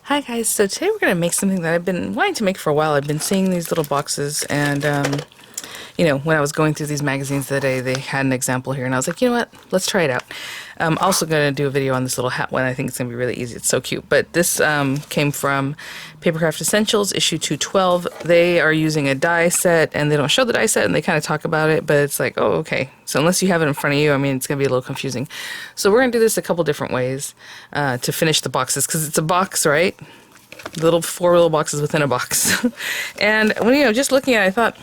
Hi guys, so today we're going to make something that I've been wanting to make for a while. I've been seeing these little boxes and when I was going through these magazines the other day, they had an example here and I was like, you know what, let's try it out. I'm also going to do a video on this little hat one. I think it's going to be really easy. It's so cute. But this came from Papercraft Essentials, issue 212. They are using a die set and they don't show the die set and they kind of talk about it, but it's like, oh, okay. So unless you have it in front of you, I mean, it's going to be a little confusing. So we're going to do this a couple different ways to finish the boxes because it's a box, right? Four little boxes within a box. And when just looking at it, I thought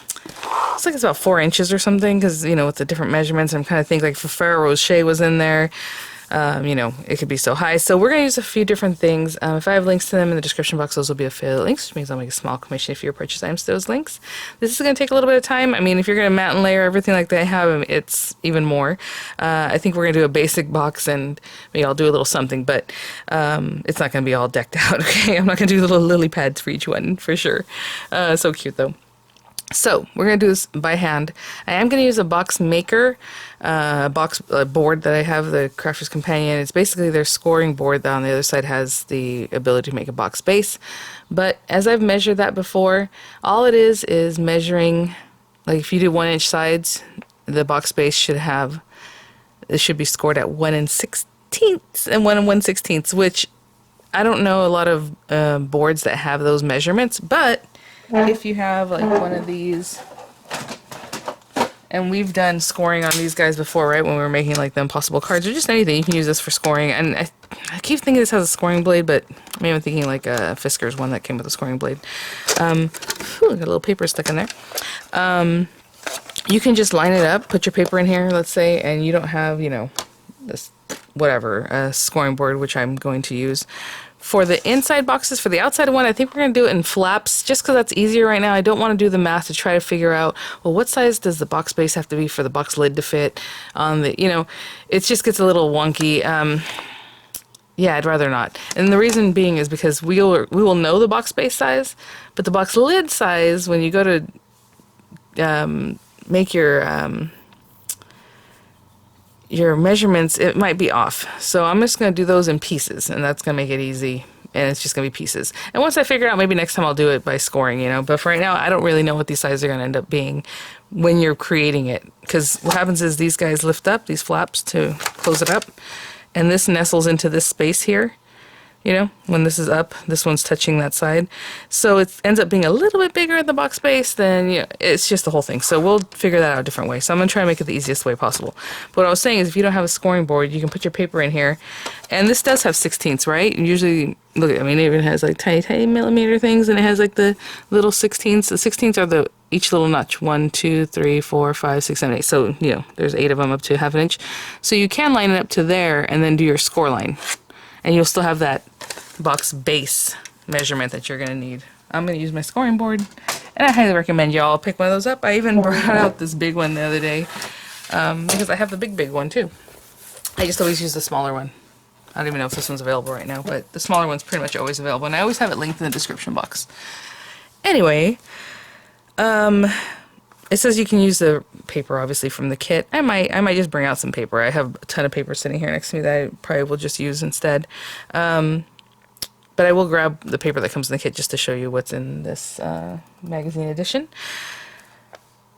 it's about 4 inches or something because with the different measurements, I'm kind of thinking like if Ferrero Rocher was in there, it could be so high. So we're going to use a few different things. If I have links to them in the description box, those will be affiliate links, which means I'll make a small commission if you purchase items to those links. This is going to take a little bit of time. I mean, if you're going to mat and layer everything like they have, it's even more. I think we're going to do a basic box and maybe I'll do a little something, but it's not going to be all decked out, okay? I'm not going to do little lily pads for each one, for sure. So cute, though. So we're going to do this by hand. I am going to use a box maker, board that I have, the Crafter's Companion. It's basically their scoring board that on the other side has the ability to make a box base. But as I've measured that before, all it is measuring, like if you do 1 inch sides, the box base it should be scored at 1 1/16 and 1 1/16, which I don't know a lot of boards that have those measurements, but if you have like one of these, and we've done scoring on these guys before, right? When we were making like the impossible cards or just anything, you can use this for scoring. And I keep thinking this has a scoring blade, but maybe I'm thinking like a Fisker's one that came with a scoring blade. Got a little paper stuck in there. You can just line it up, put your paper in here, let's say, and you don't have, this whatever, scoring board, which I'm going to use. For the inside boxes, for the outside one, I think we're going to do it in flaps just because that's easier right now. I don't want to do the math to try to figure out, well, what size does the box base have to be for the box lid to fit on the, it just gets a little wonky. Yeah, I'd rather not. And the reason being is because we will know the box base size, but the box lid size, when you go to make your measurements, it might be off. So I'm just going to do those in pieces, and that's going to make it easy, and it's just going to be pieces. And once I figure out, maybe next time I'll do it by scoring, But for right now, I don't really know what these sizes are going to end up being when you're creating it. Because what happens is these guys lift up, these flaps, to close it up, and this nestles into this space here. When this is up, this one's touching that side. So it ends up being a little bit bigger at the box base than, it's just the whole thing. So we'll figure that out a different way. So I'm going to try to make it the easiest way possible. But what I was saying is if you don't have a scoring board, you can put your paper in here. And this does have 16ths, right? Usually, look, it even has like tiny, tiny millimeter things, and it has like the little 16ths. The 16ths are each little notch. 1, 2, 3, 4, 5, 6, 7, 8. So, there's 8 of them up to ½ inch. So you can line it up to there and then do your score line. And you'll still have that box base measurement that you're going to need. I'm going to use my scoring board, and I highly recommend y'all pick one of those up. I even brought out this big one the other day because I have the big one too. I just always use the smaller one. I don't even know if this one's available right now, but the smaller one's pretty much always available, and I always have it linked in the description box. Anyway, it says you can use the paper, obviously, from the kit. I might just bring out some paper. I have a ton of paper sitting here next to me that I probably will just use instead. But I will grab the paper that comes in the kit just to show you what's in this magazine edition.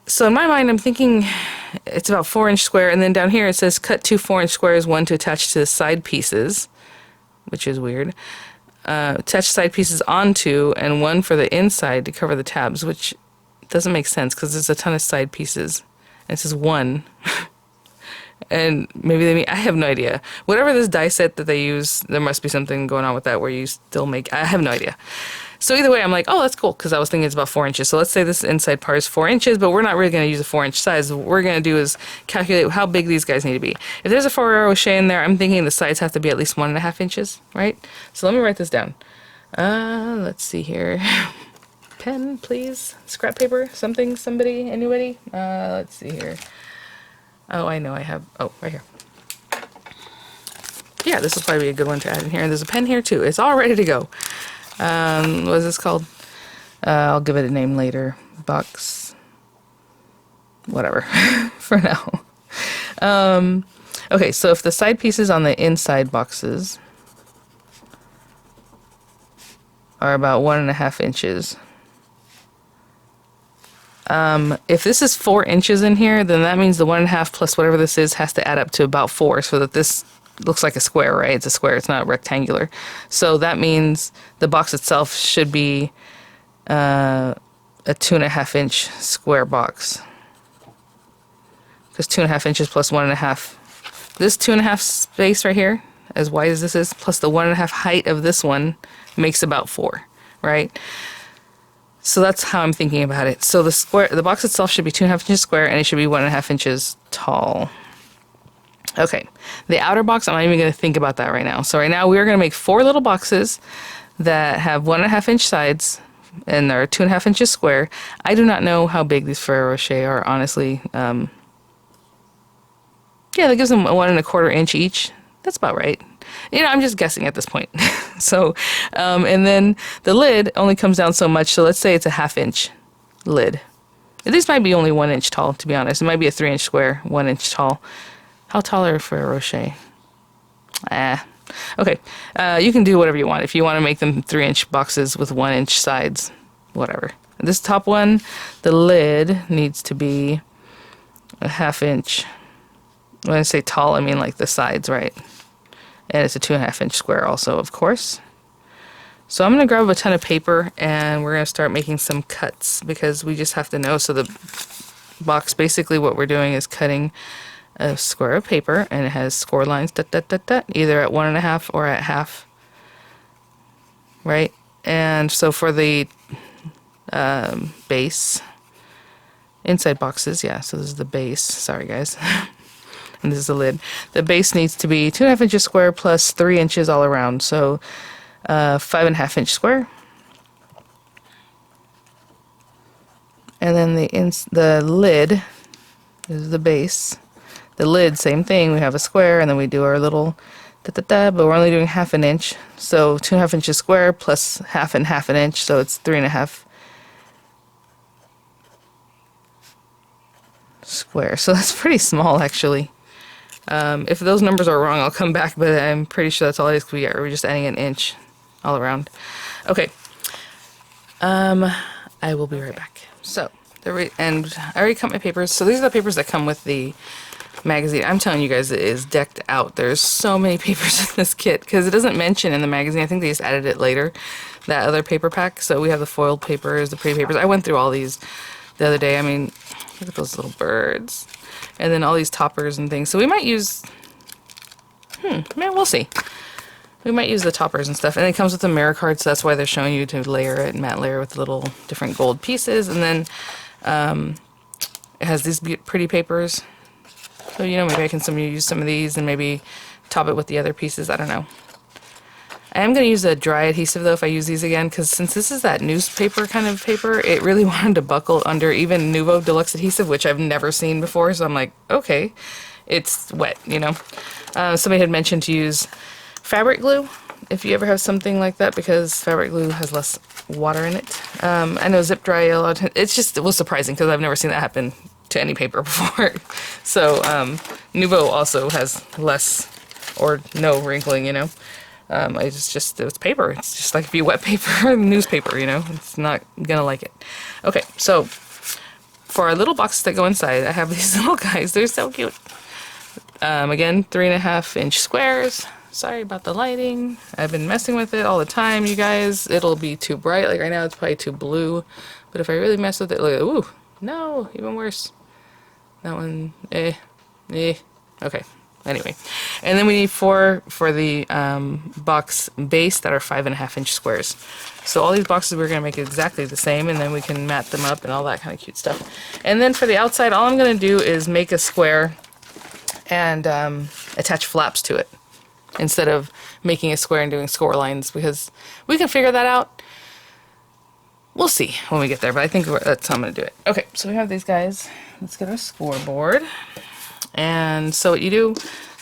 So in my mind, I'm thinking it's about 4 inch square, and then down here it says cut 2 4 inch squares, one to attach to the side pieces, which is weird. Attach side pieces onto, and one for the inside to cover the tabs, which doesn't make sense because there's a ton of side pieces. And it says 1. And maybe they mean, I have no idea. Whatever this die set that they use, there must be something going on with that where you still make, I have no idea. So either way, I'm like, oh, that's cool, because I was thinking it's about 4 inches. So let's say this inside part is 4 inches, but we're not really going to use a 4 inch size. What we're going to do is calculate how big these guys need to be. If there's a Ferrero Rocher in there, I'm thinking the sides have to be at least 1.5 inches, right? So let me write this down. Let's see here. Pen, please. Scrap paper, something, somebody, anybody? Let's see here. Oh, I know I have, right here. Yeah, this will probably be a good one to add in here. And there's a pen here too. It's all ready to go. What is this called? I'll give it a name later. Box, whatever, for now. Okay, so if the side pieces on the inside boxes are about 1.5 inches. If this is 4 inches in here, then that means the 1.5 plus whatever this is has to add up to about 4, so that this looks like a square, right? It's a square, it's not rectangular. So that means the box itself should be a 2.5 inch square box. Because 2.5 inches plus 1.5. This 2.5 space right here, as wide as this is, plus the 1.5 height of this one makes about 4, right? So that's how I'm thinking about it. So the box itself should be 2.5 inches square, and it should be 1.5 inches tall. Okay, the outer box, I'm not even going to think about that right now. So right now we're going to make 4 little boxes that have 1.5 inch sides, and they're 2.5 inches square. I do not know how big these Ferrero Rocher are, honestly. Yeah, that gives them 1.25 inch each. That's about right. You know, I'm just guessing at this point. So, and then the lid only comes down so much. So let's say it's a 1/2 inch lid. These might be only 1 inch tall, to be honest. It might be a 3 inch square, 1 inch tall. How tall are Ferrero Rocher? Okay. You can do whatever you want. If you want to make them 3 inch boxes with 1 inch sides, whatever. This top one, the lid needs to be a 1/2 inch. When I say tall, I mean like the sides, right? And it's a 2.5 inch square also, of course. So I'm going to grab a ton of paper and we're going to start making some cuts because we just have to know. So the box, basically what we're doing is cutting a square of paper and it has score lines, either at 1.5 or at 1/2, right? And so for the base, inside boxes, yeah, so this is the base, sorry guys. And this is the lid. The base needs to be 2.5 inches square plus 3 inches all around. So 5.5 inch square. And then the lid is the base. The lid, same thing. We have a square and then we do our little but we're only doing 1/2 inch. So 2.5 inches square plus 1/2 and 1/2 inch. So it's 3.5 square. So that's pretty small actually. If those numbers are wrong, I'll come back, but I'm pretty sure that's all it is because we're just adding an inch all around. Okay. I will be right back. So, and I already cut my papers. So these are the papers that come with the magazine. I'm telling you guys, it is decked out. There's so many papers in this kit because it doesn't mention in the magazine. I think they just added it later, that other paper pack. So we have the foiled papers, the pretty papers. I went through all these the other day. I mean, look at those little birds. And then all these toppers and things. So we might use, man, we'll see. We might use the toppers and stuff. And it comes with a mirror card, so that's why they're showing you to layer it, matte layer with little different gold pieces. And then it has these pretty papers. So, you know, maybe I can use some of these and maybe top it with the other pieces. I don't know. I am going to use a dry adhesive, though, if I use these again, because since this is that newspaper kind of paper, it really wanted to buckle under even Nouveau Deluxe adhesive, which I've never seen before, so I'm like, okay, it's wet, you know. Somebody had mentioned to use fabric glue, if you ever have something like that, because fabric glue has less water in it. I know zip dry a lot of times. It was surprising, because I've never seen that happen to any paper before. So, Nouveau also has less or no wrinkling, you know. It's paper. It's just like if you wet paper, newspaper, you know, it's not gonna like it. Okay, so for our little boxes that go inside, I have these little guys. They're so cute. Again, 3.5 inch squares. Sorry about the lighting. I've been messing with it all the time, you guys. It'll be too bright. Like right now, it's probably too blue. But if I really mess with it, look at, ooh, no, even worse. That one, okay. Anyway, and then we need 4 for the box base that are 5.5 inch squares. So all these boxes we're going to make exactly the same, and then we can mat them up and all that kind of cute stuff. And then for the outside, all I'm going to do is make a square and attach flaps to it instead of making a square and doing score lines, because we can figure that out. We'll see when we get there, but I think that's how I'm going to do it. Okay, so we have these guys. Let's get our scoreboard. And so what you do,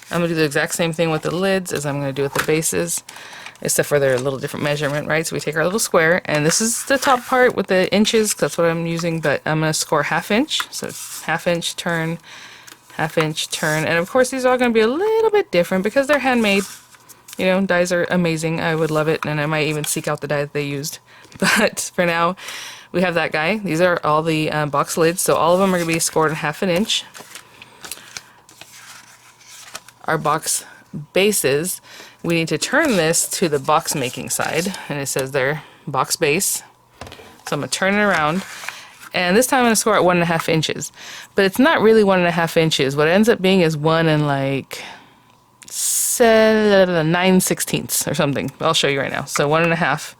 I'm going to do the exact same thing with the lids as I'm going to do with the bases, except for they're a little different measurement, right? So we take our little square, and this is the top part with the inches, 'cause that's what I'm using, but I'm going to score 1/2 inch. So it's 1/2 inch turn, 1/2 inch turn. And of course, these are all going to be a little bit different because they're handmade. You know, dies are amazing. I would love it, and I might even seek out the die that they used. But for now, we have that guy. These are all the box lids, so all of them are going to be scored in 1/2 inch. Our box bases, we need to turn this to the box making side, and it says there, box base. So I'm going to turn it around, and this time I'm going to score at 1.5 inches. But it's not really 1.5 inches. What it ends up being is 1 and like 9/16 or something. I'll show you right now. So 1.5.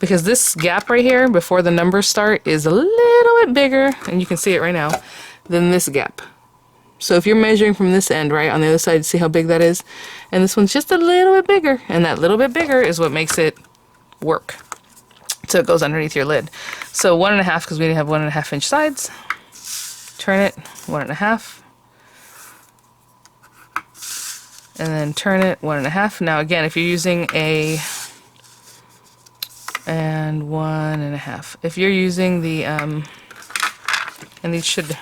Because this gap right here before the numbers start is a little bit bigger, and you can see it right now, than this gap. So if you're measuring from this end, right, on the other side, see how big that is? And this one's just a little bit bigger, and that little bit bigger is what makes it work. So it goes underneath your lid. So 1.5, because we have 1.5 inch sides. Turn it, 1.5. And then turn it, 1.5. Now again, if you're using and 1.5. If you're using the, and these should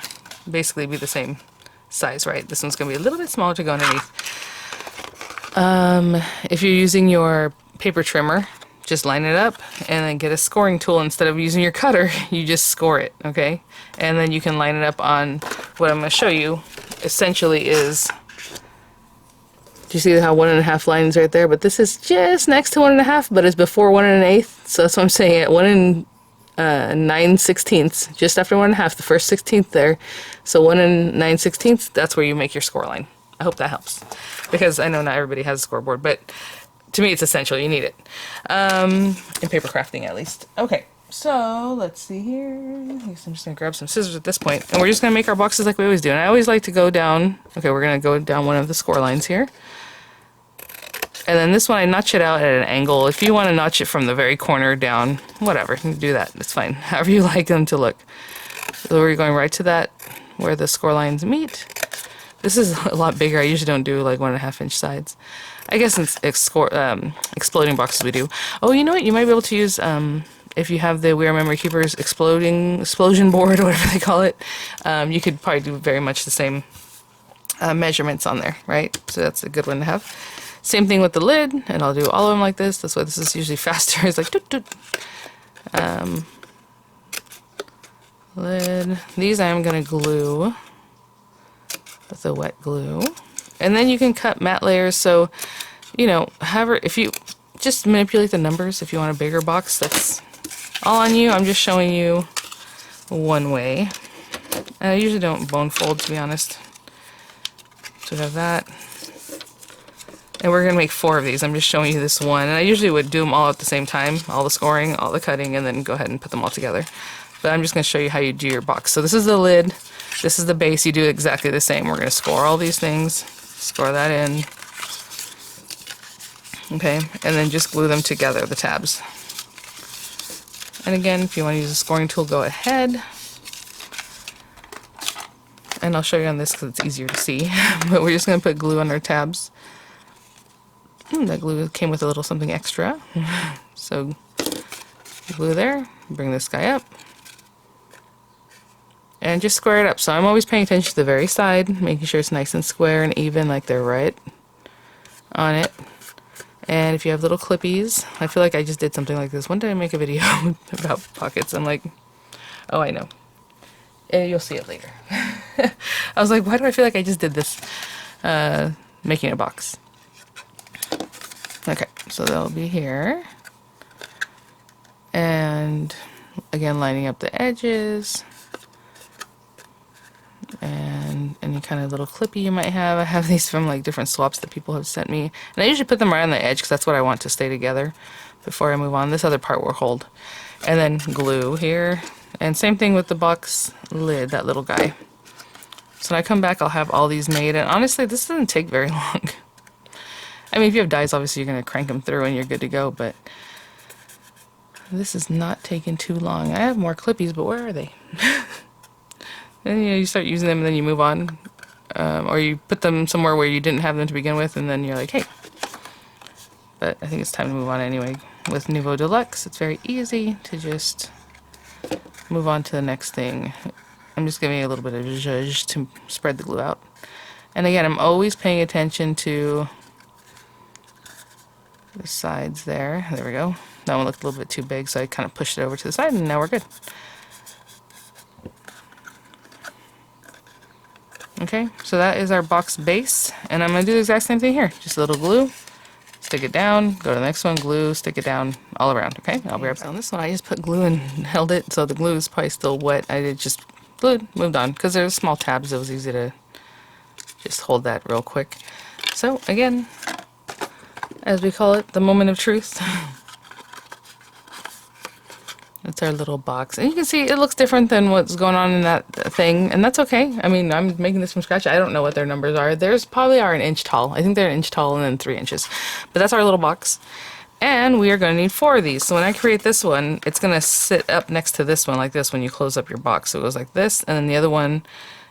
basically be the same size, right? This one's going to be a little bit smaller to go underneath. If you're using your paper trimmer, just line it up and then get a scoring tool. Instead of using your cutter, you just score it, okay? And then you can line it up on what I'm going to show you essentially is, do you see how 1.5 lines right there? But this is just next to 1.5, but it's before 1 1/8. So that's what I'm saying, at 1 9/16, just after 1.5, the first 16th there. So 1 9/16, that's where you make your score line. I hope that helps, because I know not everybody has a scoreboard, but to me it's essential. You need it in paper crafting, at least. Okay, so let's see here. I guess I'm just gonna grab some scissors at this point, and we're just gonna make our boxes like we always do. And I always like to go down. Okay, we're gonna go down one of the score lines here. And then this one, I notch it out at an angle. If you want to notch it from the very corner down, whatever, you can do that. It's fine. However you like them to look. So we're going right to that, where the score lines meet. This is a lot bigger. I usually don't do like 1.5 inch sides. I guess in exploding boxes we do. Oh, you know what? You might be able to use, if you have the We Are Memory Keepers explosion board, or whatever they call it, you could probably do very much the same measurements on there, right? So that's a good one to have. Same thing with the lid, and I'll do all of them like this. That's why this is usually faster. It's like doot, doot. Lid. These I'm going to glue with the wet glue. And then you can cut matte layers. So, you know, however, if you just manipulate the numbers, if you want a bigger box, that's all on you. I'm just showing you one way. I usually don't bone fold, to be honest. So we have that. And we're going to make 4 of these. I'm just showing you this one. And I usually would do them all at the same time. All the scoring, all the cutting, and then go ahead and put them all together. But I'm just going to show you how you do your box. So this is the lid. This is the base. You do exactly the same. We're going to score all these things. Score that in. Okay. And then just glue them together, the tabs. And again, if you want to use a scoring tool, go ahead. And I'll show you on this because it's easier to see. But we're just going to put glue on our tabs. That glue came with a little something extra. So glue there, bring this guy up, and just square it up. So I'm always paying attention to the very side, making sure it's nice and square and even, like they're right on it. And if you have little clippies, I feel like I just did something like this. When did I make a video about pockets? I'm like, oh, I know. And you'll see it later. I was like, why do I feel like I just did this? Making a box. Okay, so they'll be here. And again, lining up the edges. And any kind of little clippy you might have. I have these from like different swaps that people have sent me. And I usually put them right on the edge because that's what I want to stay together before I move on. This other part will hold. And then glue here. And same thing with the box lid, that little guy. So when I come back, I'll have all these made. And honestly, this doesn't take very long. I mean, if you have dies, obviously you're going to crank them through and you're good to go, but this is not taking too long. I have more clippies, but where are they? And you start using them and then you move on. Or you put them somewhere where you didn't have them to begin with, and then you're like, hey. But I think it's time to move on anyway. With Nouveau Deluxe, it's very easy to just move on to the next thing. I'm just giving you a little bit of zhuzh to spread the glue out. And again, I'm always paying attention to the sides there. There we go. That one looked a little bit too big, so I kind of pushed it over to the side, and now we're good. Okay, so that is our box base, and I'm going to do the exact same thing here. Just a little glue, stick it down, go to the next one, glue, stick it down, all around, okay? I'll be right back. On this one, I just put glue and held it, so the glue is probably still wet. I did just glued, moved on, because there's small tabs, it was easy to just hold that real quick. So, again, as we call it, the moment of truth. That's our little box. And you can see it looks different than what's going on in that thing, and that's okay. I mean, I'm making this from scratch. I don't know what their numbers are. Theirs probably are an inch tall. I think they're an inch tall and then 3 inches. But that's our little box. And we are going to need 4 of these. So when I create this one, it's going to sit up next to this one like this when you close up your box. So it goes like this, and then the other one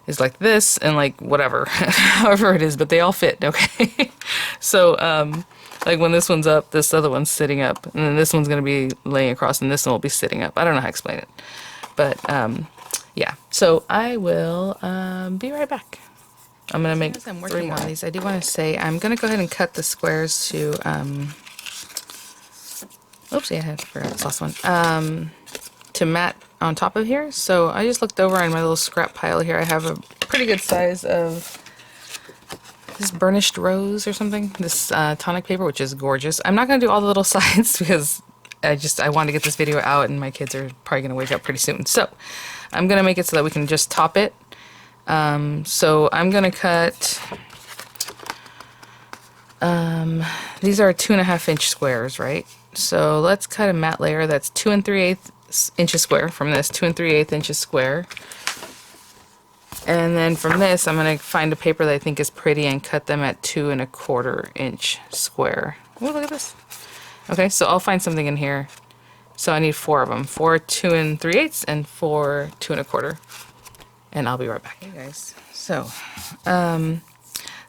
is like this, and like whatever, however it is, but they all fit, okay? So, like when this one's up, this other one's sitting up, and then this one's going to be laying across, and this one will be sitting up. I don't know how to explain it, but yeah. So I will be right back. I'm going to make. As I'm working on these, I do want to say I'm going to go ahead and cut the squares to. Oopsie, I forgot this last one. To mat on top of here. So I just looked over on my little scrap pile here. I have a pretty good size of this burnished rose or something, this tonic paper, which is gorgeous. I'm not going to do all the little sides because I want to get this video out, and my kids are probably going to wake up pretty soon. So I'm going to make it so that we can just top it. So I'm going to cut, these are 2.5 inch squares, right? So let's cut a matte layer that's 2 3/8 inches square from this, 2 3/8 inches square. And then from this, I'm going to find a paper that I think is pretty and cut them at 2 1/4 inch square. Oh, look at this. Okay, so I'll find something in here. So I need 4 of them. 4 2 3/8 and 4 2 1/4. And I'll be right back. Hey guys. So, a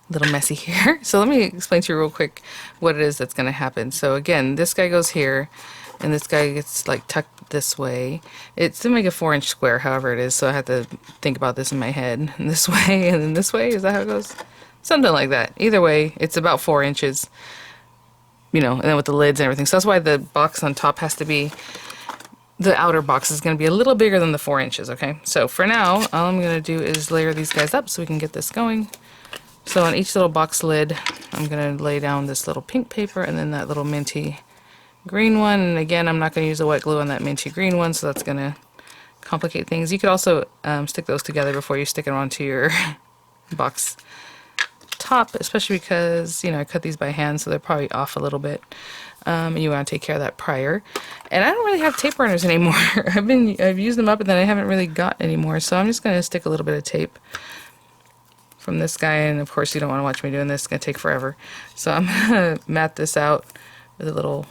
little messy here. So let me explain to you real quick what it is that's going to happen. So again, this guy goes here, and this guy gets like tucked this way. It's to make a 4 inch square, however it is, so I have to think about this in my head. And this way, and then this way, is that how it goes? Something like that. Either way, it's about 4 inches, you know, and then with the lids and everything. So that's why the box on top has to be, the outer box is going to be a little bigger than the 4 inches, okay? So for now, all I'm going to do is layer these guys up so we can get this going. So on each little box lid, I'm going to lay down this little pink paper and then that little minty green one. And again, I'm not going to use the wet glue on that minty green one, so that's going to complicate things. You could also stick those together before you stick it onto your box top, especially because, you know, I cut these by hand, so they're probably off a little bit. And you want to take care of that prior. And I don't really have tape runners anymore. I've used them up, and then I haven't really got any more. So I'm just going to stick a little bit of tape from this guy, and of course you don't want to watch me doing this. It's going to take forever. So I'm going to mat this out with a little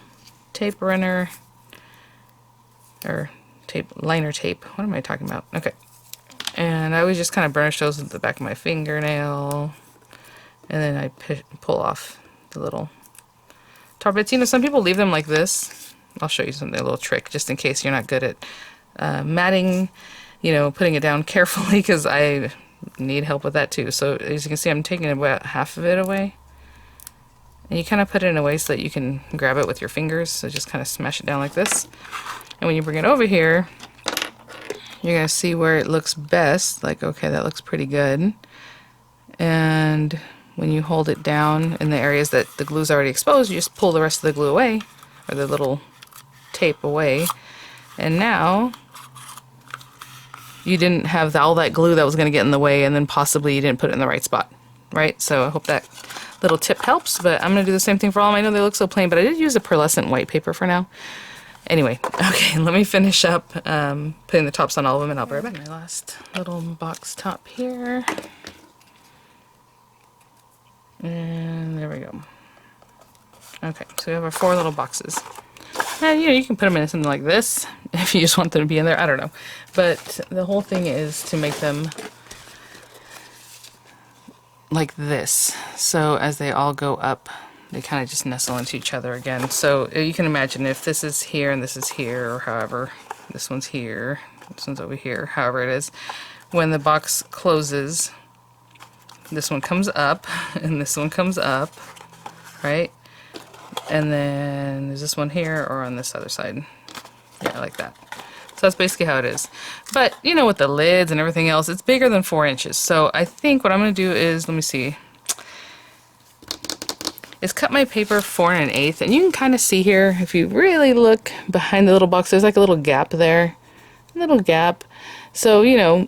tape runner, or liner tape. What am I talking about? Okay. And I always just kind of burnish those with the back of my fingernail, and then I pull off the little tar bits. You know, some people leave them like this. I'll show you something, a little trick, just in case you're not good at matting, you know, putting it down carefully, because I need help with that too. So as you can see, I'm taking about half of it away, and you kind of put it in a way so that you can grab it with your fingers. So just kind of smash it down like this, and when you bring it over here, you're gonna see where it looks best. Like, okay, that looks pretty good. And when you hold it down in the areas that the glue's already exposed, you just pull the rest of the glue away, or the little tape away, and now you didn't have all that glue that was going to get in the way, and then possibly you didn't put it in the right spot, right? So I hope that little tip helps, but I'm going to do the same thing for all of them. I know they look so plain, but I did use a pearlescent white paper for now. Anyway, okay, let me finish up putting the tops on all of them, and I'll be right back. My last little box top here. And there we go. Okay, so we have our 4 little boxes. And you know, you can put them in something like this if you just want them to be in there. I don't know. But the whole thing is to make them like this. So as they all go up, they kind of just nestle into each other again. So you can imagine if this is here and this is here, or however, this one's here, this one's over here, however it is, when the box closes, this one comes up and this one comes up, right? And then is this one here or on this other side? Yeah, like that. So that's basically how it is. But, you know, with the lids and everything else, it's bigger than 4 inches. So I think what I'm going to do is, let me see, is cut my paper 4 1/8. And you can kind of see here, if you really look behind the little box, there's like a little gap there. A little gap. So, you know,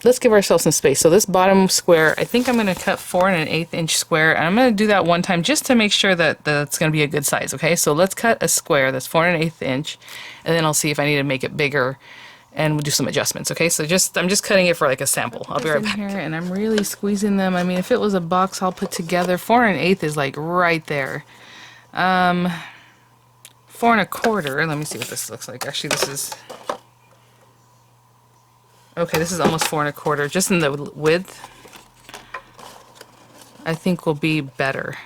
let's give ourselves some space. So this bottom square, I think I'm going to cut 4 1/8 inch square. And I'm going to do that one time just to make sure that that's going to be a good size. Okay, so let's cut a square that's 4 1/8 inch. And then I'll see if I need to make it bigger and we'll do some adjustments. Okay, so I'm just cutting it for like a sample. I'll be right back. Here, and I'm really squeezing them. I mean, if it was a box all put together, 4 1/8 is like right there. 4 1/4. Let me see what this looks like. Actually, this is... Okay, this is almost 4 1/4. Just in the width, I think will be better.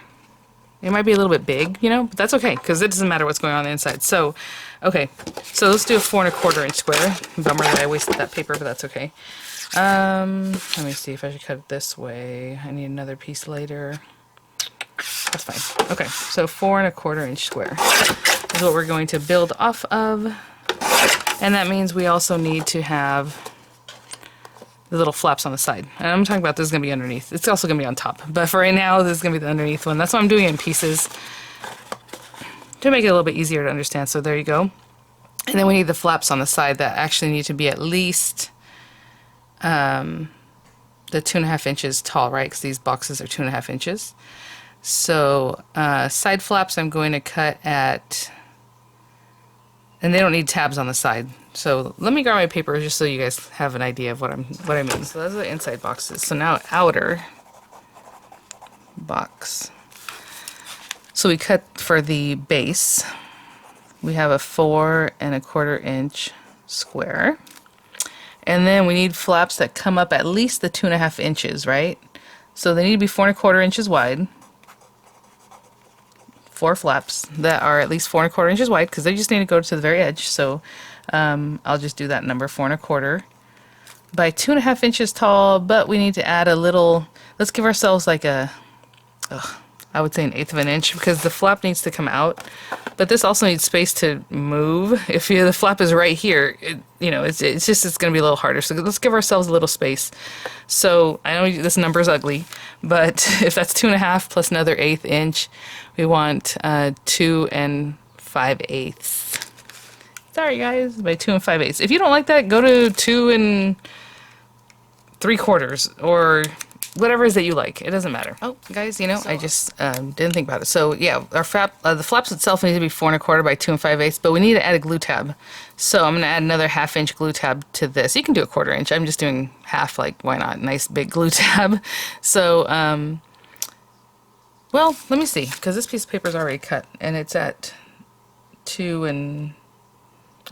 It might be a little bit big, you know, but that's okay, because it doesn't matter what's going on the inside. So, okay, so let's do a 4 1/4 inch square. Bummer that I wasted that paper, but that's okay. Let me see if I should cut it this way. I need another piece later. That's fine. Okay, so 4 1/4 inch square is what we're going to build off of. And that means we also need to have the little flaps on the side. And I'm talking about this is going to be underneath. It's also going to be on top. But for right now, this is going to be the underneath one. That's why I'm doing it in pieces to make it a little bit easier to understand. So there you go. And then we need the flaps on the side that actually need to be at least the 2.5 inches tall, right? Because these boxes are 2.5 inches. So side flaps I'm going to cut at, and they don't need tabs on the side. So let me grab my paper just so you guys have an idea of what I mean. So those are the inside boxes. So now outer box. So we cut for the base. We have a 4 1/4 inch square. And then we need flaps that come up at least the 2.5 inches, right? So they need to be 4 1/4 inches wide. 4 flaps that are at least 4 1/4 inches wide, because they just need to go to the very edge. So I'll just do that number, 4 1/4 by 2.5 inches tall. But we need to add a little. Let's give ourselves like I would say 1/8 of an inch, because the flap needs to come out. But this also needs space to move. If the flap is right here, it's going to be a little harder. So let's give ourselves a little space. So I know this number is ugly, but if that's 2.5 plus another 1/8 inch, we want 2 5/8. Sorry guys, by 2 5/8. If you don't like that, go to 2 3/4 or whatever it is that you like. It doesn't matter. Oh, guys, I just didn't think about it. So yeah, our the flaps itself need to be 4 1/4 by 2 5/8, but we need to add a glue tab. So I'm going to add another 1/2 inch glue tab to this. You can do a 1/4 inch. I'm just doing half, like, why not? Nice big glue tab. So, well, let me see, because this piece of paper is already cut, and it's at 2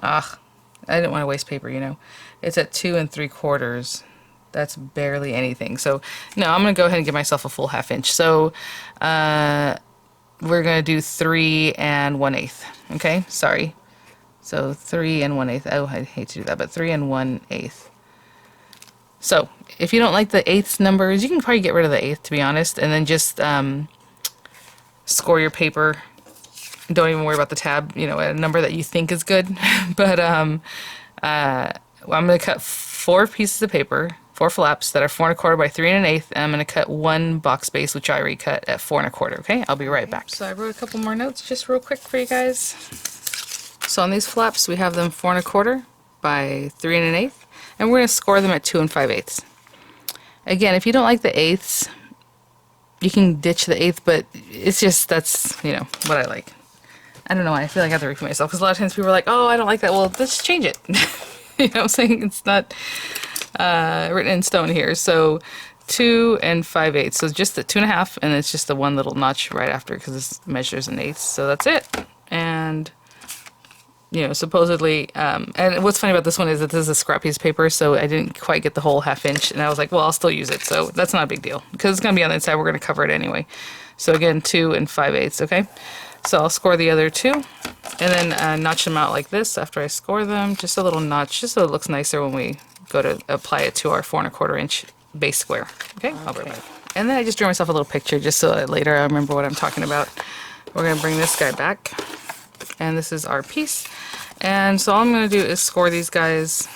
I didn't want to waste paper, It's at 2 3/4. That's barely anything. So no, I'm going to go ahead and give myself a full 1/2 inch. So we're going to do 3 1/8. Okay, sorry. So 3 1/8. Oh, I hate to do that, but 3 1/8. So if you don't like the eighths numbers, you can probably get rid of the eighth, to be honest, and then just score your paper. Don't even worry about the tab, a number that you think is good. But I'm going to cut 4 pieces of paper, 4 flaps that are 4 1/4 by 3 1/8, and I'm going to cut 1 box base, which I already cut at 4 1/4. Okay, I'll be right back. So I wrote a couple more notes just real quick for you guys. So on these flaps, we have them 4 1/4 by 3 1/8, and we're going to score them at 2 5/8. Again, if you don't like the eighths, you can ditch the eighth, but it's just, that's, what I like. I don't know why, I feel like I have to repeat myself, because a lot of times people are like, oh, I don't like that. Well, let's change it. You know what I'm saying? It's not written in stone here. So 2 5/8. So just the 2 1/2, and it's just the one little notch right after, because this measures an eighth. So that's it. And supposedly, and what's funny about this one is that this is a scrap piece of paper, so I didn't quite get the whole 1/2 inch, and I was like, well, I'll still use it. So that's not a big deal, because it's going to be on the inside. We're going to cover it anyway. So again, 2 5/8. Okay. So I'll score the other 2, and then notch them out like this after I score them. Just a little notch, just so it looks nicer when we go to apply it to our 4 1/4 inch base square. Okay, I'll be right back. And then I just drew myself a little picture just so that later I remember what I'm talking about. We're going to bring this guy back, and this is our piece. And so all I'm going to do is score these guys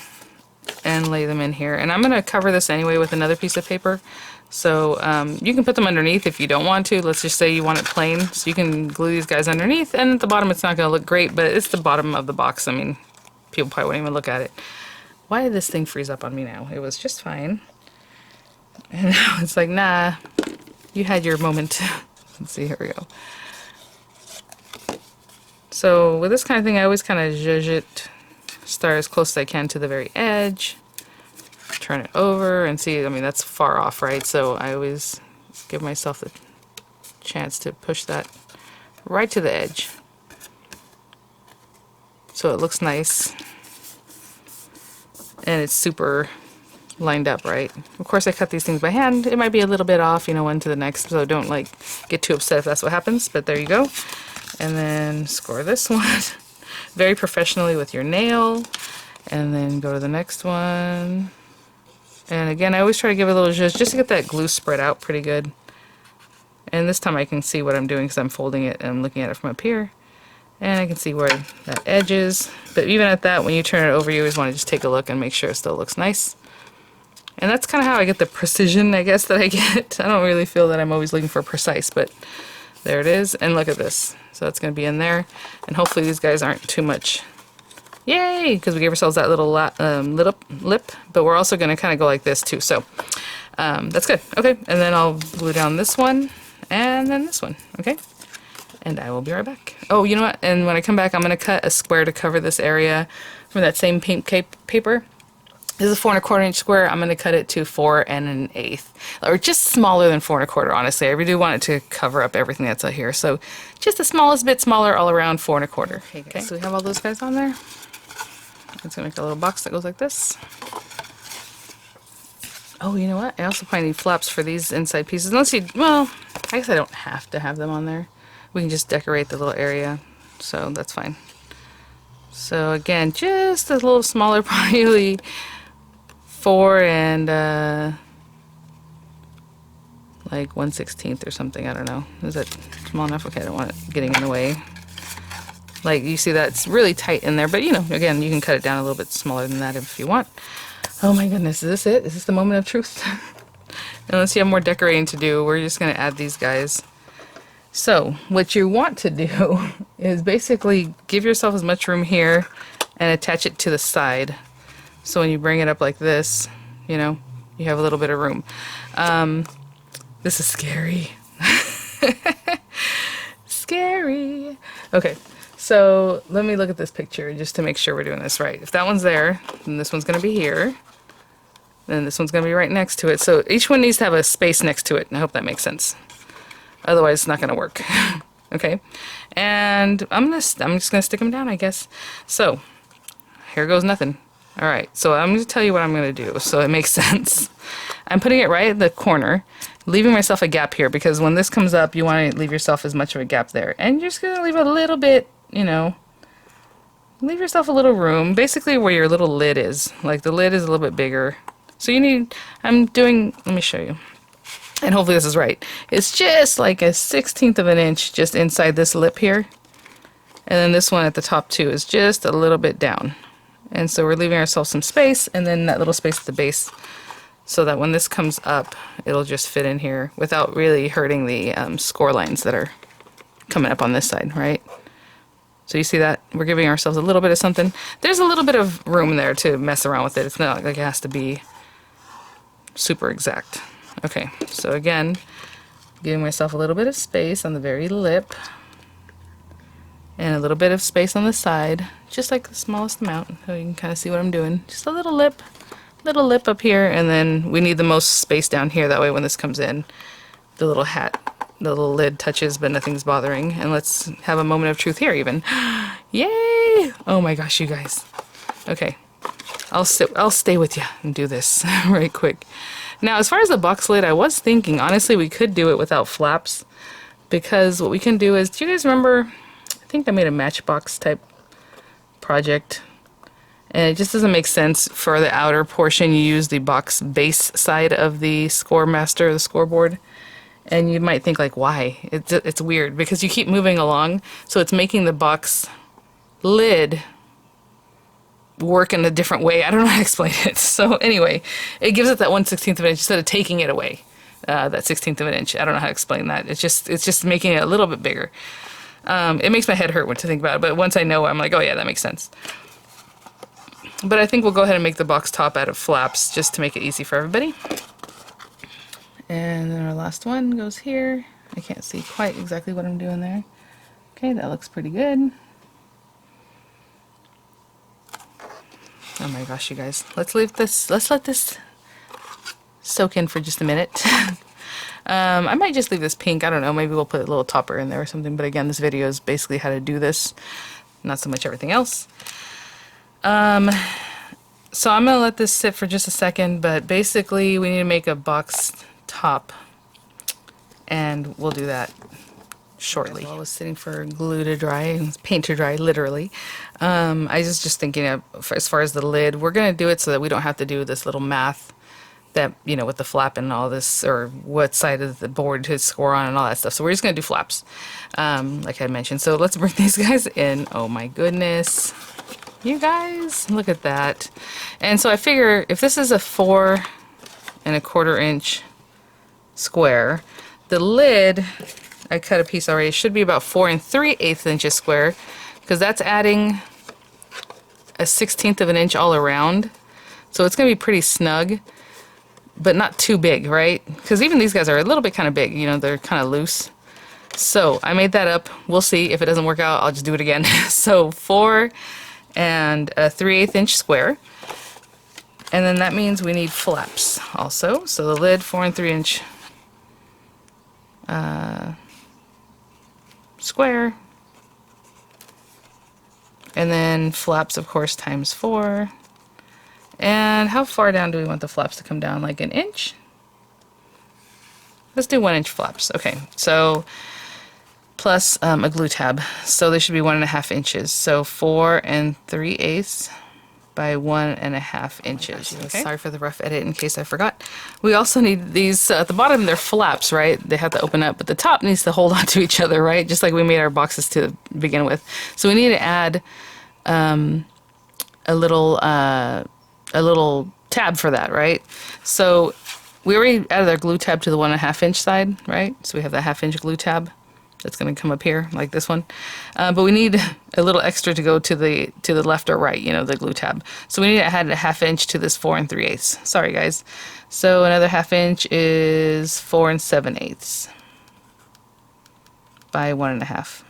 and lay them in here. And I'm going to cover this anyway with another piece of paper. So you can put them underneath if you don't want to. Let's just say you want it plain. So you can glue these guys underneath, and at the bottom it's not going to look great, but it's the bottom of the box. I mean, people probably wouldn't even look at it. Why did this thing freeze up on me now? It was just fine. And now it's like, nah, you had your moment. Let's see, here we go. So with this kind of thing, I always kind of zhuzh it, start as close as I can to the very edge, turn it over, and see, I mean, that's far off, right? So I always give myself the chance to push that right to the edge, so it looks nice, and it's super lined up, right? Of course, I cut these things by hand. It might be a little bit off, you know, one to the next, so don't, like, get too upset if that's what happens, but there you go. And then score this one very professionally with your nail, and then go to the next one. And again, I always try to give it a little zhuzh just to get that glue spread out pretty good. And this time I can see what I'm doing because I'm folding it and I'm looking at it from up here. And I can see where that edge is. But even at that, when you turn it over, you always want to just take a look and make sure it still looks nice. And that's kind of how I get the precision, I guess, that I get. I don't really feel that I'm always looking for precise, but there it is. And look at this. So it's going to be in there. And hopefully these guys aren't too much. Yay! Because we gave ourselves that little lip. But we're also going to kind of go like this too. So that's good. Okay. And then I'll glue down this one. And then this one. Okay. And I will be right back. Oh, you know what? And when I come back, I'm going to cut a square to cover this area from that same pink paper. This is a 4 1/4 inch square. I'm going to cut it to 4 1/8, or just smaller than 4 1/4. Honestly, I really do want it to cover up everything that's out here. So just the smallest bit smaller, all around 4 1/4. Okay, so we have all those guys on there. It's gonna make a little box that goes like this. Oh, you know what? I also probably need flaps for these inside pieces. Unless you, well, I guess I don't have to have them on there. We can just decorate the little area, so that's fine. So again, just a little smaller, probably 4 and like 1/16 or something. I don't know. Is it small enough? Okay, I don't want it getting in the way. Like, you see that it's really tight in there, but you know, again, you can cut it down a little bit smaller than that if you want. Oh my goodness, is this it? Is this the moment of truth? Unless you have more decorating to do, we're just going to add these guys. So what you want to do is basically give yourself as much room here and attach it to the side. So when you bring it up like this, you know, you have a little bit of room. This is scary. Scary. Okay, so let me look at this picture just to make sure we're doing this right. If that one's there, then this one's going to be here. Then this one's going to be right next to it. So each one needs to have a space next to it, and I hope that makes sense. Otherwise, it's not going to work. Okay, and I'm just going to stick them down, I guess. So here goes nothing. All right, so I'm going to tell you what I'm going to do so it makes sense. I'm putting it right at the corner, leaving myself a gap here, because when this comes up, you want to leave yourself as much of a gap there. And you're just going to leave a little bit, you know, leave yourself a little room, basically where your little lid is. Like, the lid is a little bit bigger. So you need, let me show you. And hopefully this is right. It's just like a 1/16 of an inch just inside this lip here. And then this one at the top too is just a little bit down. And so we're leaving ourselves some space, and then that little space at the base, so that when this comes up, it'll just fit in here without really hurting the score lines that are coming up on this side, right? So you see that? We're giving ourselves a little bit of something. There's a little bit of room there to mess around with it. It's not like it has to be super exact. Okay, so again, giving myself a little bit of space on the very lip, and a little bit of space on the side, just like the smallest amount, so you can kind of see what I'm doing. Just a little lip up here, and then we need the most space down here, that way when this comes in, the little little lid touches, but nothing's bothering. And let's have a moment of truth here even. Yay! Oh my gosh, you guys. Okay, I'll stay with you and do this right quick. Now, as far as the box lid, I was thinking, honestly, we could do it without flaps, because what we can do is, do you guys remember, I think I made a Matchbox type project, and it just doesn't make sense for the outer portion. You use the box base side of the score master, the scoreboard, And you might think like, why? It's weird because you keep moving along, so it's making the box lid work in a different way. I don't know how to explain it. So anyway, it gives it that 1/16 of an inch instead of taking it away, that 1/16 of an inch. I don't know how to explain that. It's just making it a little bit bigger. It makes my head hurt when to think about it, but once I know, I'm like, oh yeah, that makes sense. But I think we'll go ahead and make the box top out of flaps just to make it easy for everybody. And then our last one goes here. I can't see quite exactly what I'm doing there. Okay, that looks pretty good. Oh my gosh, you guys. Let's let this soak in for just a minute. I might just leave this pink. I don't know. Maybe we'll put a little topper in there or something. But again, this video is basically how to do this, not so much everything else. So I'm going to let this sit for just a second, but basically we need to make a box top, and we'll do that shortly. While I was sitting for glue to dry, paint to dry, literally, I was just thinking of, as far as the lid, we're going to do it so that we don't have to do this little math that, you know, with the flap and all this, or what side of the board to score on and all that stuff. So we're just going to do flaps, like I mentioned. So let's bring these guys in. Oh my goodness. You guys, look at that. And so I figure if this is a 4 1/4 inch square, the lid, I cut a piece already, should be about 4 3/8 inches square, because that's adding a 1/16 of an inch all around. So it's going to be pretty snug, but not too big, right? Because even these guys are a little bit kind of big, you know, they're kind of loose. So I made that up. We'll see. If it doesn't work out, I'll just do it again. So 4 3/8 inch square. And then that means we need flaps also. So the lid, 4 3 inch square. And then flaps, of course, times 4. And how far down do we want the flaps to come down? Like an inch? Let's do 1 inch flaps. Okay, so plus a glue tab. So they should be 1.5 inches. So 4 3/8 by 1.5 inches. Okay. Sorry for the rough edit in case I forgot. We also need these, at the bottom they're flaps, right? They have to open up, but the top needs to hold on to each other, right? Just like we made our boxes to begin with. So we need to add a little tab for that, right? So we already added our glue tab to the 1.5 inch side, right? So we have that 1/2 inch glue tab that's going to come up here like this one, but we need a little extra to go to the left or right, you know, the glue tab. So we need to add a 1/2 inch to this 4 3/8. Sorry guys. So another 1/2 inch is 4 7/8 by 1.5.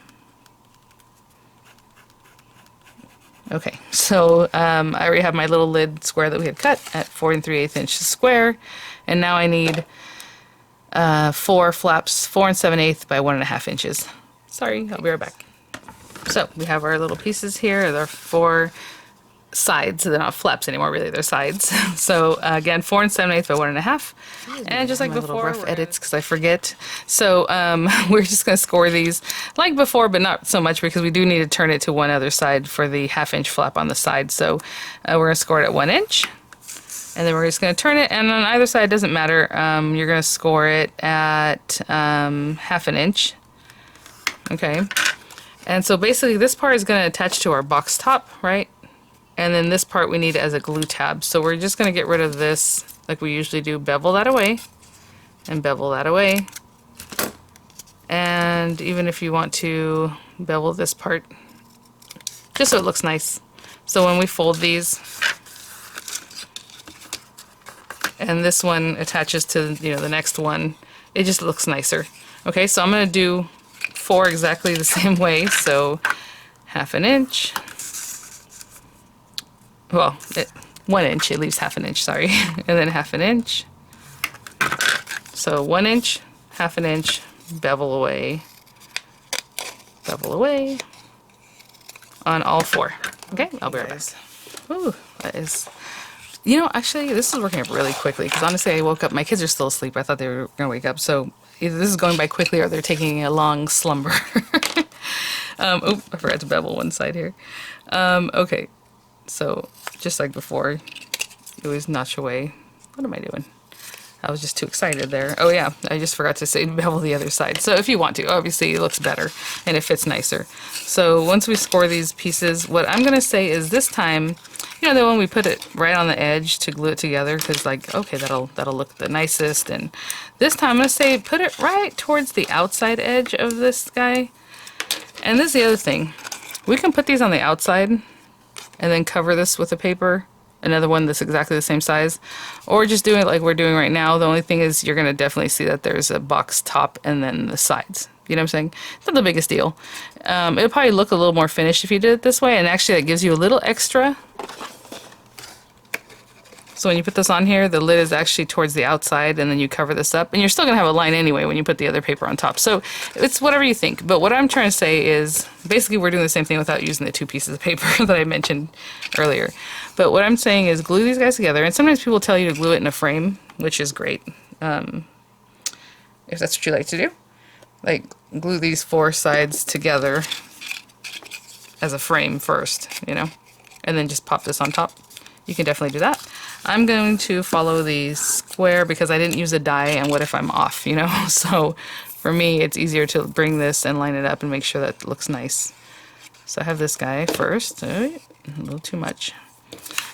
Okay, so I already have my little lid square that we had cut at 4 3/8 inches square, and now I need 4 flaps, 4 7/8 by 1.5 inches. Sorry, I'll be right back. So we have our little pieces here. They're 4 sides. They're not flaps anymore, really. They're sides. So again, 4 7/8 by 1.5. And just like before, little rough edits because I forget. So we're just going to score these like before, but not so much because we do need to turn it to one other side for the 1/2 inch flap on the side. So we're going to score it at 1 inch. And then we're just going to turn it, and on either side, it doesn't matter. You're going to score it at 1/2 inch. Okay. And so basically this part is going to attach to our box top, right? And then this part we need as a glue tab. So we're just going to get rid of this like we usually do. Bevel that away. And bevel that away. And even if you want to bevel this part, just so it looks nice. So when we fold these, and this one attaches to, you know, the next one, it just looks nicer. Okay, so I'm going to do 4 exactly the same way. So 1/2 inch. Well, 1 inch. It leaves 1/2 inch, sorry. And then 1/2 inch. So 1 inch, 1/2 inch, bevel away on all 4. Okay, I'll be right back. Ooh, that is... You know, actually, this is working up really quickly because honestly, I woke up. My kids are still asleep. I thought they were going to wake up. So either this is going by quickly or they're taking a long slumber. Oh, I forgot to bevel one side here. Okay, so just like before, you always notch away. What am I doing? I was just too excited there. Oh yeah, I just forgot to say bevel the other side. So if you want to, obviously it looks better and it fits nicer. So once we score these pieces, what I'm gonna say is this time, you know, that when we put it right on the edge to glue it together, because like, okay, that'll look the nicest. And this time I'm gonna say put it right towards the outside edge of this guy. And this is the other thing. We can put these on the outside and then cover this with a paper, another one that's exactly the same size, or just do it like we're doing right now. The only thing is you're going to definitely see that there's a box top and then the sides. You know what I'm saying? It's not the biggest deal. It'll probably look a little more finished if you did it this way, and actually that gives you a little extra. So when you put this on here, the lid is actually towards the outside, and then you cover this up, and you're still going to have a line anyway when you put the other paper on top. So it's whatever you think. But what I'm trying to say is basically we're doing the same thing without using the two pieces of paper that I mentioned earlier. But what I'm saying is glue these guys together, and sometimes people tell you to glue it in a frame, which is great. If that's what you like to do. Like glue these four sides together as a frame first, you know, and then just pop this on top. You can definitely do that. I'm going to follow the square because I didn't use a die, and what if I'm off, you know? So for me, it's easier to bring this and line it up and make sure that it looks nice. So I have this guy first, a little too much.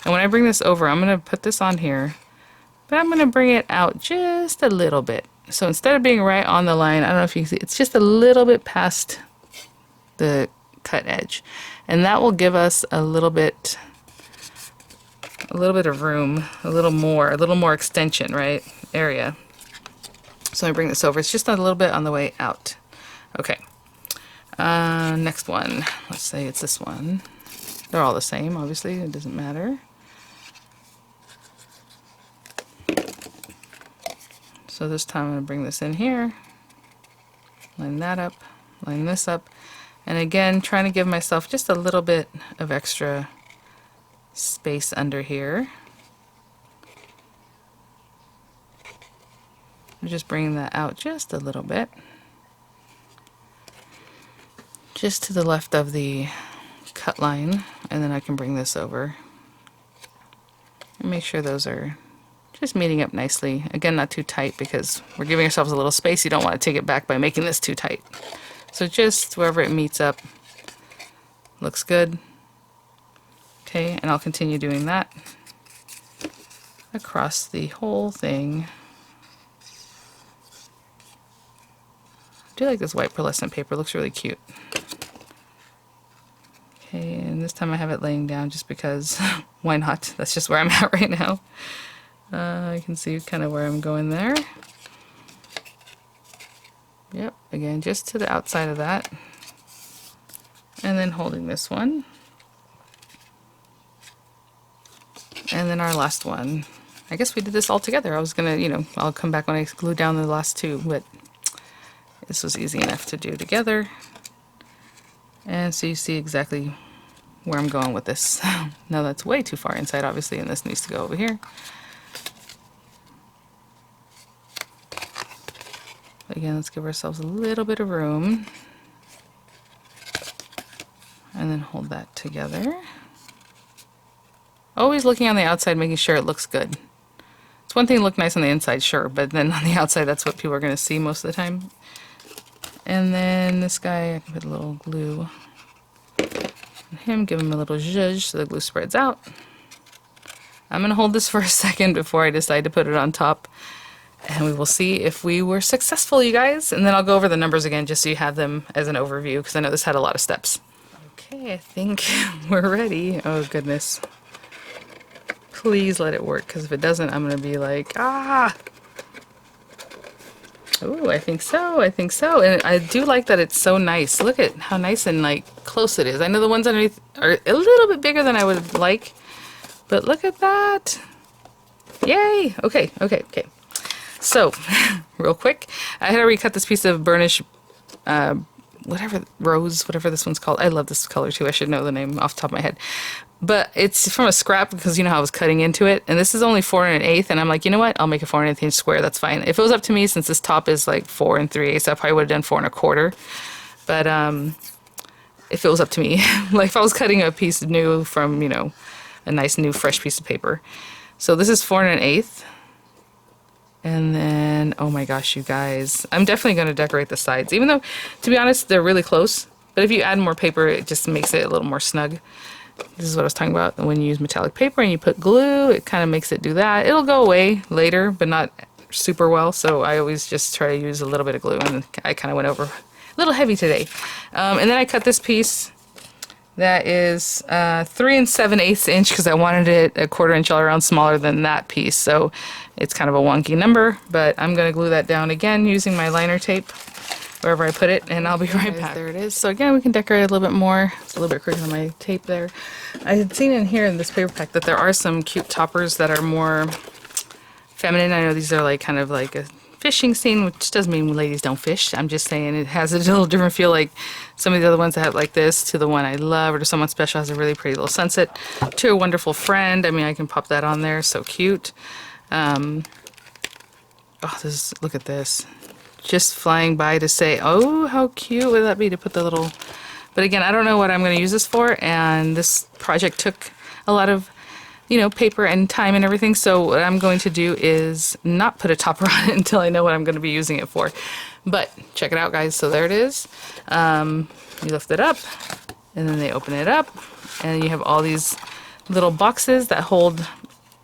And when I bring this over, I'm going to put this on here, but I'm going to bring it out just a little bit. So instead of being right on the line, I don't know if you can see, it's just a little bit past the cut edge. And that will give us a little bit of room, a little more extension, right? Area. So I bring this over. It's just a little bit on the way out. Okay. Next one. Let's say it's this one. They're all the same, obviously. It doesn't matter. So this time I'm going to bring this in here. Line that up. Line this up. And again, trying to give myself just a little bit of extra space under here. I'm just bringing that out just a little bit. Just to the left of the cut line, and then I can bring this over. And make sure those are just meeting up nicely. Again, not too tight because we're giving ourselves a little space. You don't want to take it back by making this too tight. So just wherever it meets up, looks good. Okay, and I'll continue doing that across the whole thing. I do like this white pearlescent paper, it looks really cute. Okay, and this time I have it laying down just because why not? That's just where I'm at right now. You can see kind of where I'm going there. Yep, again, just to the outside of that. And then holding this one. And then our last one. I guess we did this all together. I was gonna, you know, I'll come back when I glue down the last two, but this was easy enough to do together. And so you see exactly where I'm going with this. Now that's way too far inside, obviously, and this needs to go over here. Again, let's give ourselves a little bit of room. And then hold that together. Always looking on the outside, making sure it looks good. It's one thing to look nice on the inside, sure, but then on the outside, that's what people are going to see most of the time. And then this guy, I can put a little glue on him, give him a little zhuzh so the glue spreads out. I'm going to hold this for a second before I decide to put it on top. And we will see if we were successful, you guys. And then I'll go over the numbers again just so you have them as an overview, because I know this had a lot of steps. Okay, I think we're ready. Oh, goodness. Please let it work, because if it doesn't, I'm going to be like, ah! Ooh, I think so, I think so. And I do like that it's so nice. Look at how nice and, like, close it is. I know the ones underneath are a little bit bigger than I would like, but look at that. Yay! Okay, okay, okay. So, real quick, I had already cut this piece of burnish, whatever, rose, whatever this one's called. I love this color too. I should know the name off the top of my head. But it's from a scrap because you know how I was cutting into it. And this is only 4 1/8. And I'm like, you know what? I'll make a 4 1/8 inch square. That's fine. If it was up to me, since this top is like 4 3/8, I probably would have done 4 1/4. But if it was up to me, like if I was cutting a piece new from, you know, a nice new fresh piece of paper. So this is 4 1/8. And then, oh my gosh, you guys, I'm definitely going to decorate the sides, even though, to be honest, they're really close. But if you add more paper, it just makes it a little more snug. This is what I was talking about. When you use metallic paper and you put glue, it kind of makes it do that. It'll go away later, but not super well. So I always just try to use a little bit of glue, and I kind of went over a little heavy today. And then I cut this piece that is 3 7/8 inch because I wanted it a 1/4 inch all around smaller than that piece. So it's kind of a wonky number, but I'm going to glue that down again using my liner tape wherever I put it, and I'll be right back. There it is. So again, we can decorate a little bit more. It's a little bit quicker than my tape there. I had seen in here in this paper pack that there are some cute toppers that are more feminine. I know these are like kind of like a fishing scene, which doesn't mean ladies don't fish. I'm just saying it has a little different feel, like some of the other ones that have like this, to the one I love, or to someone special has a really pretty little sunset, to a wonderful friend. I mean, I can pop that on there. So cute. Oh, look at this. Just flying by to say, oh, how cute would that be to put the little... But again, I don't know what I'm going to use this for, and this project took a lot of, you know, paper and time and everything, so what I'm going to do is not put a topper on it until I know what I'm going to be using it for. But check it out, guys. So there it is. You lift it up, and then they open it up, and you have all these little boxes that hold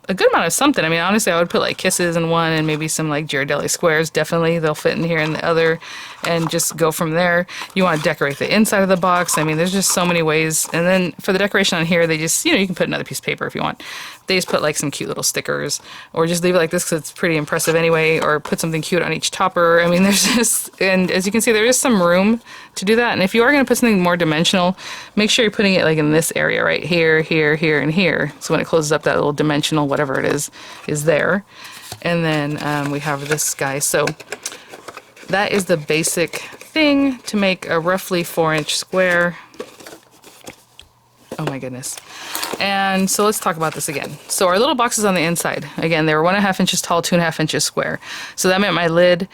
a good amount of something. I mean, honestly, I would put like kisses in one and maybe some like Ghirardelli squares. Definitely, they'll fit in here in the other, and just go from there. You want to decorate the inside of the box. I mean, there's just so many ways. And then for the decoration on here, they just, you know, you can put another piece of paper if you want. They just put like some cute little stickers, or just leave it like this because it's pretty impressive anyway, or put something cute on each topper. I mean, there's just, and as you can see, there is some room to do that. And if you are going to put something more dimensional, make sure you're putting it like in this area right here, here, here, and here. So when it closes up, that little dimensional, whatever it is there. And then we have this guy. So that is the basic thing to make a roughly 4-inch square. Oh my goodness. And so let's talk about this again. So our little boxes on the inside, again, they were 1.5 inches tall, 2.5 inches square. So that meant my lid,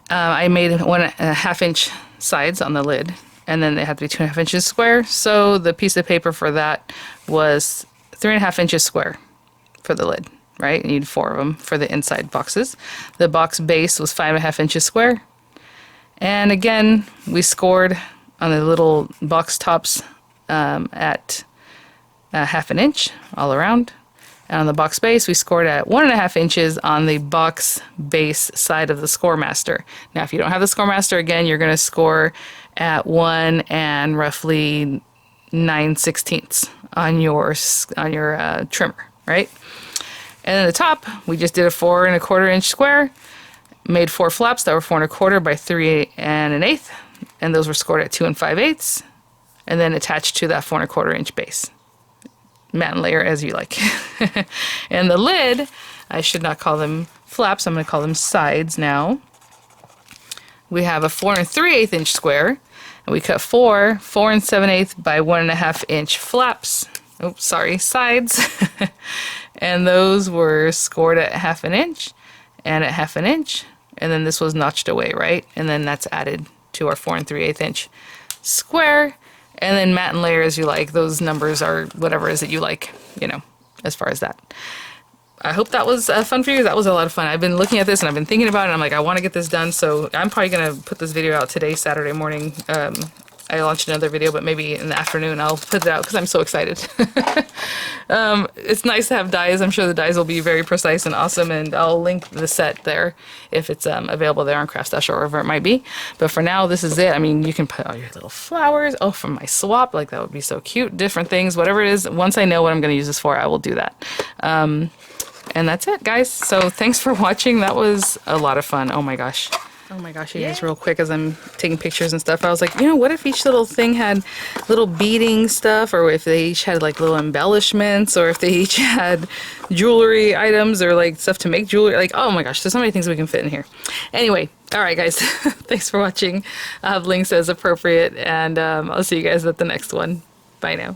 I made 1.5 inch sides on the lid, and then they had to be 2.5 inches square. So the piece of paper for that was 3.5 inches square for the lid, right? You need 4 of them for the inside boxes. The box base was 5.5 inches square. And again, we scored on the little box tops at 1/2 inch all around. And on the box base, we scored at 1.5 inches on the box base side of the Scoremaster. Now, if you don't have the Scoremaster, again, you're going to score at 1 and roughly 9/16 on your trimmer, right? And then the top, we just did a 4 1/4 inch square, made 4 flaps that were 4 1/4 by 3 1/8, and those were scored at 2 5/8, and then attached to that 4 1/4 inch base. Matte and layer as you like. And the lid, I should not call them flaps, I'm going to call them sides now. We have a 4 3/8 inch square, and we cut 4 7/8 by 1.5 inch flaps. Oh, sorry, sides. And those were scored at 1/2 inch and at 1/2 inch. And then this was notched away, right? And then that's added to our 4 3/8 inch square. And then matte and layer as you like. Those numbers are whatever it is that you like, you know, as far as that. I hope that was fun for you. That was a lot of fun. I've been looking at this and I've been thinking about it. And I'm like, I want to get this done. So I'm probably going to put this video out today, Saturday morning. I launched another video, but maybe in the afternoon I'll put it out because I'm so excited. It's nice to have dies. I'm sure the dies will be very precise and awesome, and I'll link the set there if it's available there on Craftstash or wherever it might be. But for now, this is it. I mean, you can put all your little flowers. Oh, from my swap, like that would be so cute. Different things, whatever it is. Once I know what I'm going to use this for, I will do that. And that's it, guys. So thanks for watching. That was a lot of fun. Oh my gosh. Oh my gosh, you guys, real quick, as I'm taking pictures and stuff, I was like, you know, what if each little thing had little beading stuff, or if they each had like little embellishments, or if they each had jewelry items, or like stuff to make jewelry. Like, oh my gosh, there's so many things we can fit in here. Anyway, all right, guys, thanks for watching. I'll have links as appropriate, and I'll see you guys at the next one. Bye now.